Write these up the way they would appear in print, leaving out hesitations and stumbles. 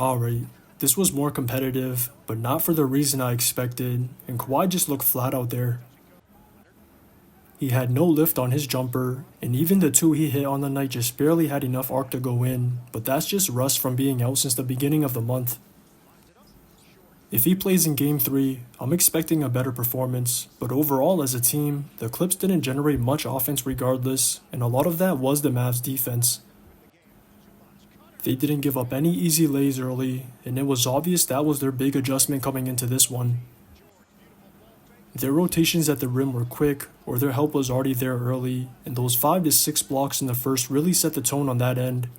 Alright, this was more competitive, but not for the reason I expected, and Kawhi just looked flat out there. He had no lift on his jumper, and even the two he hit on the night just barely had enough arc to go in, but that's just rust from being out since the beginning of the month. If he plays in Game 3, I'm expecting a better performance, but overall as a team, the Clips didn't generate much offense regardless, and a lot of that was the Mavs' defense. They didn't give up any easy lays early, and it was obvious that was their big adjustment coming into this one. Their rotations at the rim were quick, or their help was already there early, and those 5 to 6 blocks in the first really set the tone on that end.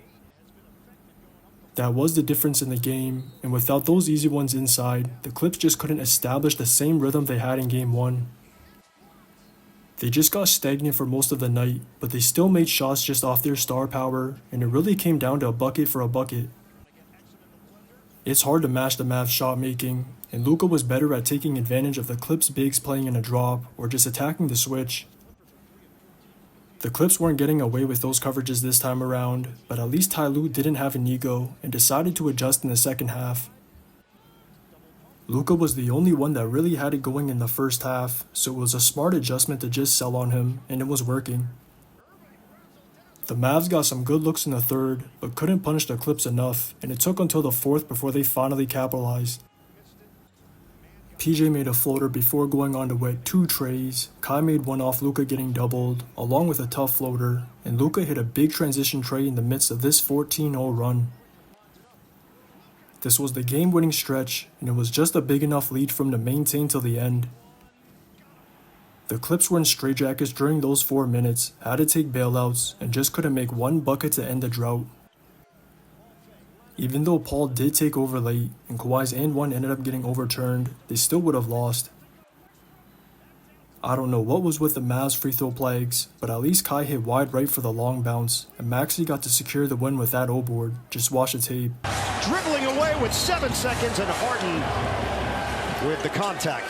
That was the difference in the game, and without those easy ones inside, the Clips just couldn't establish the same rhythm they had in Game 1. They just got stagnant for most of the night, but they still made shots just off their star power, and it really came down to a bucket for a bucket. It's hard to match the Mavs shot making, and LUKA was better at taking advantage of the Clips bigs playing in a drop or just attacking the switch. The Clips weren't getting away with those coverages this time around, but at least Ty Lue didn't have an ego and decided to adjust in the second half. LUKA was the only one that really had it going in the first half, so it was a smart adjustment to just sell on him, and it was working. The Mavs got some good looks in the third, but couldn't punish the Clips enough, and it took until the fourth before they finally capitalized. PJ made a floater before going on to wet 2 trays, Kai made one off LUKA getting doubled, along with a tough floater, and LUKA hit a big transition tray in the midst of this 14-0 run. This was the game-winning stretch, and it was just a big enough lead for him to maintain till the end. The Clips were in straitjackets during those 4 minutes, had to take bailouts, and just couldn't make one bucket to end the drought. Even though Paul did take over late, and Kawhi's and one ended up getting overturned, they still would have lost. I don't know what was with the Mavs free throw plagues, but at least Kai hit wide right for the long bounce, and Maxey got to secure the win with that O-board. Just watch the tape. Dribbling away with 7 seconds, and Harden with the contact.